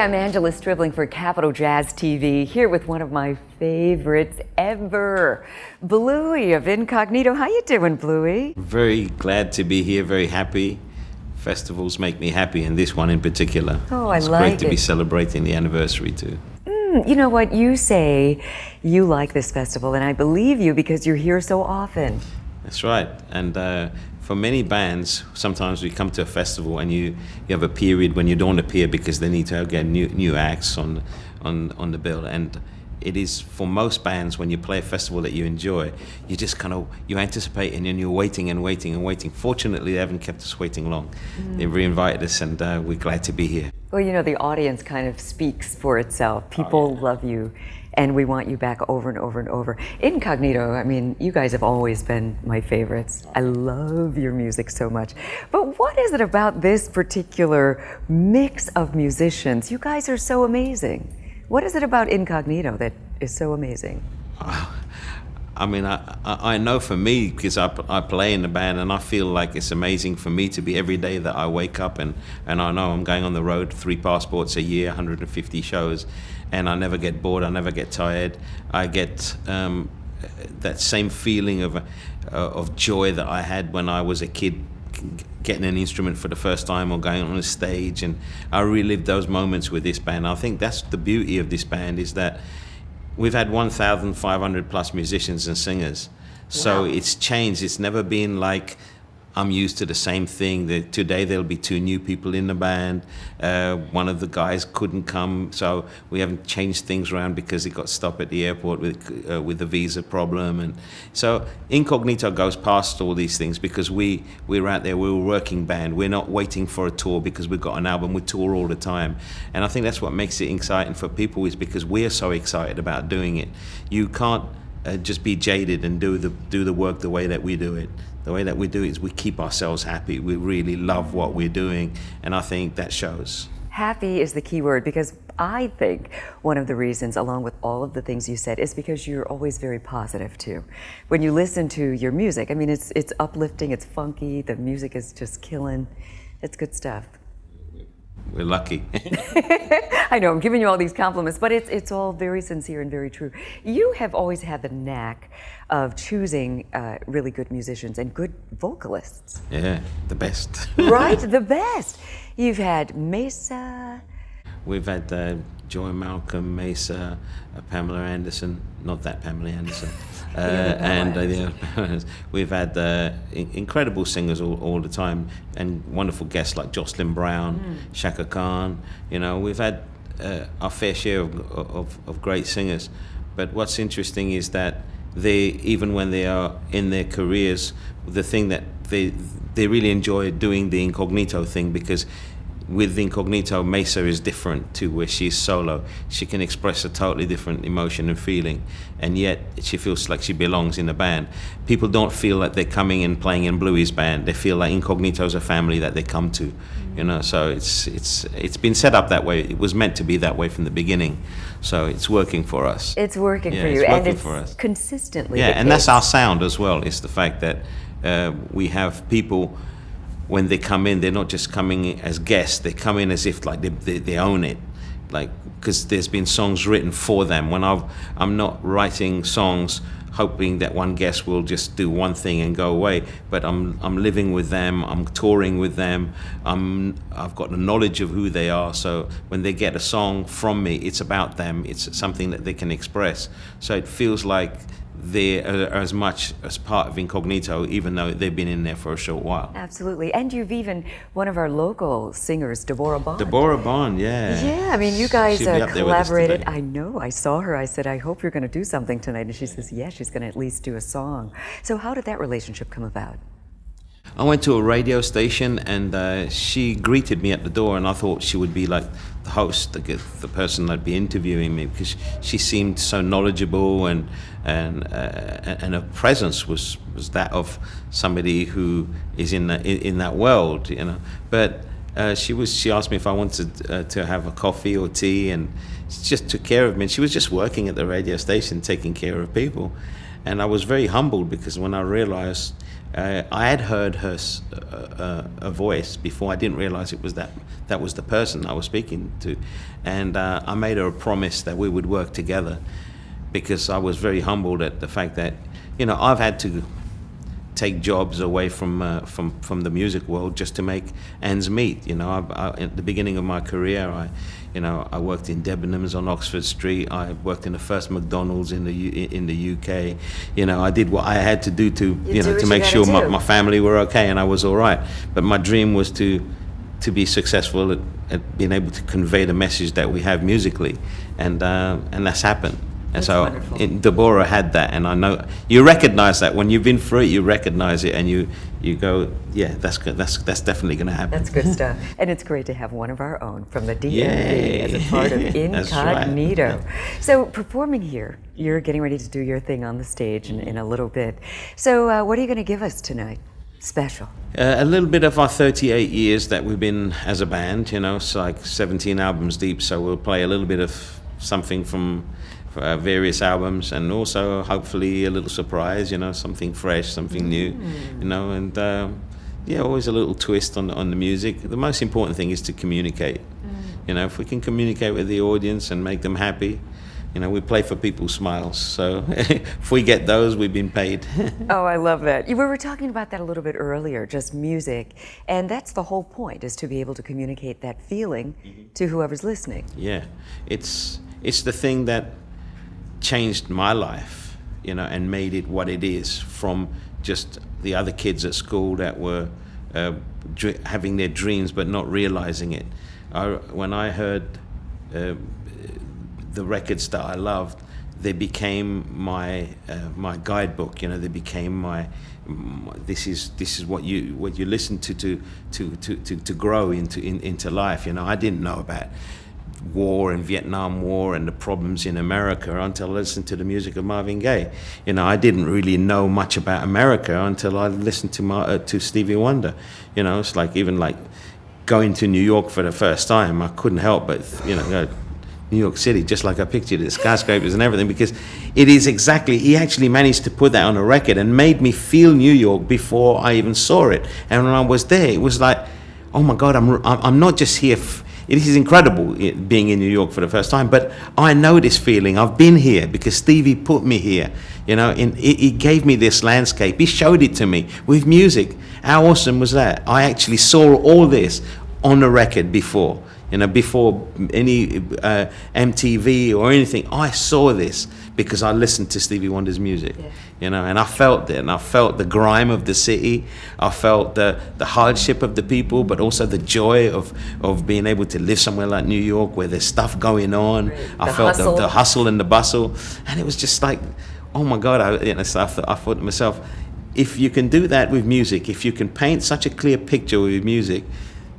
I'm Angela Stribling for Capital Jazz TV, here with one of my favorites ever, Bluey of Incognito. How you doing, Bluey? Very glad to be here, very happy. Festivals make me happy, and this one in particular. Oh, I like it. It's great to be celebrating the anniversary too. You know what, you say you like this festival, and I believe you because you're here so often. That's right, and for many bands, sometimes we come to a festival and you have a period when you don't appear because they need to get new acts on the bill. And it is, for most bands, when you play a festival that you enjoy, you just you anticipate and then you're waiting and waiting and waiting. Fortunately, they haven't kept us waiting long. They've reinvited us, and we're glad to be here. Well, you know, the audience kind of speaks for itself. People love you, and we want you back over and over and over. Incognito, I mean, you guys have always been my favorites. I love your music so much. But what is it about this particular mix of musicians? You guys are so amazing. What is it about Incognito that is so amazing? I mean, I know for me, because I play in the band, and I feel like it's amazing for me to be every day that I wake up and I know I'm going on the road, 3 passports a year, 150 shows, and I never get bored, I never get tired. I get that same feeling of joy that I had when I was a kid, getting an instrument for the first time or going on a stage, and I relived those moments with this band. I think that's the beauty of this band, is that we've had 1,500 plus musicians and singers. So it's changed. It's never been like I'm used to the same thing. Today there'll be 2 new people in the band. One of the guys couldn't come, so we haven't changed things around because he got stopped at the airport with the visa problem. And so Incognito goes past all these things because we're out there, we're a working band. We're not waiting for a tour because we've got an album. We tour all the time. And I think that's what makes it exciting for people, is because we're so excited about doing it. You can't just be jaded and do the work the way that we do it. The way that we do it is we keep ourselves happy. We really love what we're doing, and I think that shows. Happy is the key word, because I think one of the reasons, along with all of the things you said, is because you're always very positive too. When you listen to your music, I mean, it's uplifting, it's funky, the music is just killing. It's good stuff. We're lucky. I know, I'm giving you all these compliments, but it's all very sincere and very true. You have always had the knack of choosing really good musicians and good vocalists. Yeah, the best. Right, the best. You've had Mesa. We've had Joy Malcolm, Mesa, Pamela Anderson, not that Pamela Anderson. We've had incredible singers all the time, and wonderful guests like Jocelyn Brown, Shaka Khan. You know, we've had our fair share of great singers. But what's interesting is that even when they are in their careers, the thing that they really enjoy doing the Incognito thing, because with Incognito, Mesa is different too, where she's solo. She can express a totally different emotion and feeling, and yet she feels like she belongs in the band. People don't feel like they're coming and playing in Bluey's band. They feel like Incognito's a family that they come to, you know. So it's been set up that way. It was meant to be that way from the beginning. So it's working for us. It's working for you, it's working and it's for us. Consistently. Yeah, and that's our sound as well. It's the fact that we have people, when they come in, they're not just coming as guests, they come in as if like they own it. Like, because there's been songs written for them. When I'm not writing songs hoping that one guest will just do one thing and go away, but I'm living with them, I'm touring with them, I've got the knowledge of who they are, so when they get a song from me, it's about them, it's something that they can express. So it feels like they are as much as part of Incognito, even though they've been in there for a short while. Absolutely. And you've even, one of our local singers, Devorah Borov. Devorah Borov, yeah. Yeah, I mean, you guys collaborated. I know, I saw her. I said, I hope you're going to do something tonight. And she says, yeah, she's going to at least do a song. So how did that relationship come about? I went to a radio station, and she greeted me at the door, and I thought she would be like the host, the person that'd be interviewing me, because she seemed so knowledgeable, and her presence was that of somebody who is in that world, you know. But she asked me if I wanted to have a coffee or tea, and she just took care of me. And she was just working at the radio station, taking care of people. And I was very humbled, because when I realized I had heard a voice before. I didn't realize it was that was the person I was speaking to, and I made her a promise that we would work together, because I was very humbled at the fact that, you know, I've had to take jobs away from the music world just to make ends meet. You know, at the beginning of my career, I worked in Debenhams on Oxford Street. I worked in the first McDonald's in the UK. You know, I did what I had to do to make sure my family were okay and I was all right. But my dream was to be successful at being able to convey the message that we have musically, and that's happened. And That's so Devorah had that, and I know you recognize that when you've been through it. You recognize it, and you go, yeah, that's good. That's definitely going to happen. That's good stuff. And it's great to have one of our own from the DMV as a part of Incognito. Right. So performing here, you're getting ready to do your thing on the stage in a little bit. So what are you going to give us tonight? Special. A little bit of our 38 years that we've been as a band. You know, it's like 17 albums deep. So we'll play a little bit of something from various albums, and also hopefully a little surprise, you know, something fresh, something new, you know, and always a little twist on the music. The most important thing is to communicate. You know, if we can communicate with the audience and make them happy, you know, we play for people's smiles. So if we get those, we've been paid. Oh, I love that. We were talking about that a little bit earlier, just music, and that's the whole point, is to be able to communicate that feeling to whoever's listening. Yeah, it's the thing that changed my life, you know, and made it what it is, from just the other kids at school that were having their dreams but not realizing it. When I heard the records that I loved, they became my guidebook. You know, they became this is what you listen to grow into life. You know, I didn't know about war and Vietnam War and the problems in America until I listened to the music of Marvin Gaye. You know, I didn't really know much about America until I listened to Stevie Wonder. You know, it's like even like going to New York for the first time, I couldn't help but, you know, go New York City, just like I pictured it, skyscrapers and everything, because it is exactly, he actually managed to put that on a record and made me feel New York before I even saw it. And when I was there, it was like, oh my God, I'm not just here. It is incredible being in New York for the first time, but I know this feeling. I've been here because Stevie put me here. You know, he gave me this landscape. He showed it to me with music. How awesome was that? I actually saw all this on the record before. You know, before any MTV or anything, I saw this because I listened to Stevie Wonder's music. Yeah. You know, and I felt it, and I felt the grime of the city. I felt the hardship of the people, but also the joy of being able to live somewhere like New York where there's stuff going on. Right. I felt the hustle and the bustle, and it was just like, oh my God! I thought to myself, if you can do that with music, if you can paint such a clear picture with music,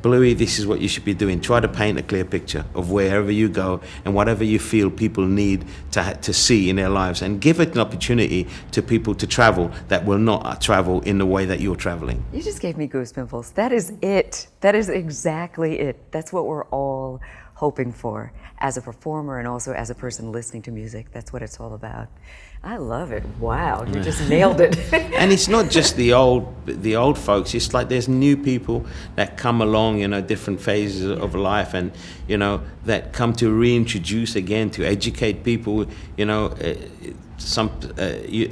Bluey, this is what you should be doing. Try to paint a clear picture of wherever you go and whatever you feel people need to see in their lives, and give it an opportunity to people to travel that will not travel in the way that you're traveling. You just gave me goose pimples. That is it. That is exactly it. That's what we're all hoping for as a performer and also as a person listening to music. That's what it's all about. I love it. Wow, you just nailed it. And it's not just the old folks. It's like there's new people that come along, you know, different phases of life, and you know, that come to reintroduce again, to educate people. You know,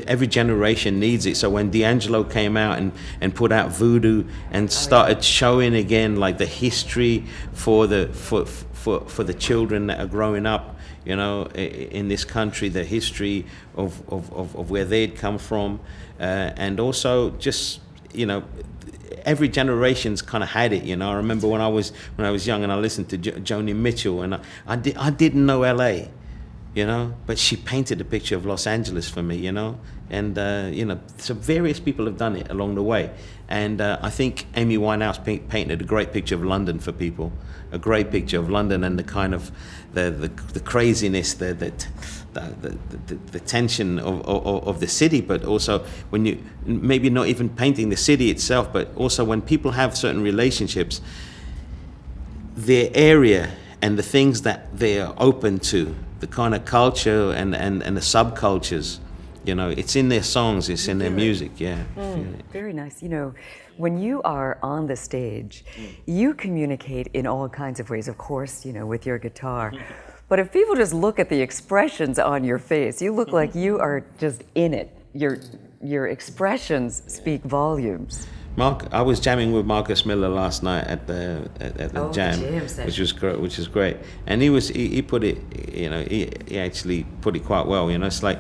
every generation needs it. So when D'Angelo came out and put out Voodoo and started showing again like the history for the children that are growing up, you know, in this country, the history of where they'd come from, and also just, you know, every generation's kind of had it. You know, I remember when I was young and I listened to Joni Mitchell, and I didn't know LA, you know, but she painted a picture of Los Angeles for me, you know, and you know, so various people have done it along the way, and I think Amy Winehouse painted a great picture of London for people, a great picture of London and the kind of the craziness, the tension of the city, but also when you maybe not even painting the city itself, but also when people have certain relationships, their area and the things that they are open to, the kind of culture and the subcultures, you know, it's in their songs, it's in their music. Yeah. I feel it. Very nice. You know, when you are on the stage, you communicate in all kinds of ways, of course, you know, with your guitar. But if people just look at the expressions on your face, you look like you are just in it. Your expressions speak volumes. Mark, I was jamming with Marcus Miller last night at the jam, which is great. And he put it, you know, he actually put it quite well. You know, it's like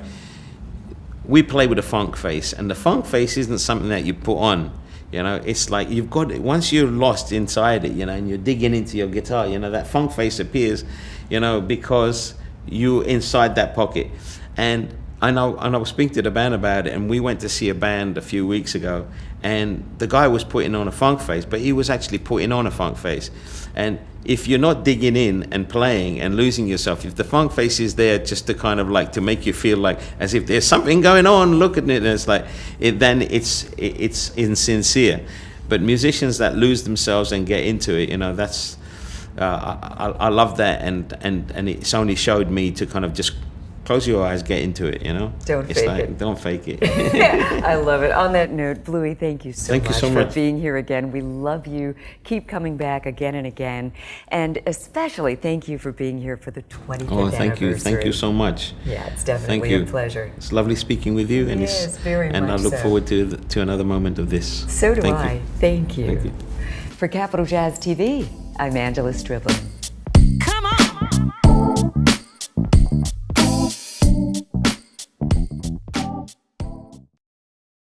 we play with a funk face, and the funk face isn't something that you put on. You know, it's like you've got it, once you're lost inside it, you know, and you're digging into your guitar, you know, that funk face appears, you know, because you're inside that pocket. And I was speaking to the band about it, and we went to see a band a few weeks ago, and the guy was putting on a funk face, but he was actually putting on a funk face. And if you're not digging in and playing and losing yourself, if the funk face is there just to kind of like to make you feel like as if there's something going on, look at it, and it's like then it's insincere. But musicians that lose themselves and get into it, you know, that's I love that, and it's only showed me to kind of just close your eyes, get into it, you know? Don't fake it. Don't fake it. I love it. On that note, Bluey, thank you so much for much being here again. We love you. Keep coming back again and again. And especially thank you for being here for the 25th anniversary. Thank you so much. Yeah, it's definitely a pleasure. It's lovely speaking with you. And yes, very much and I look so. forward to another moment of this. So do I. You. Thank you. Thank you. For Capital Jazz TV, I'm Angela Striblin.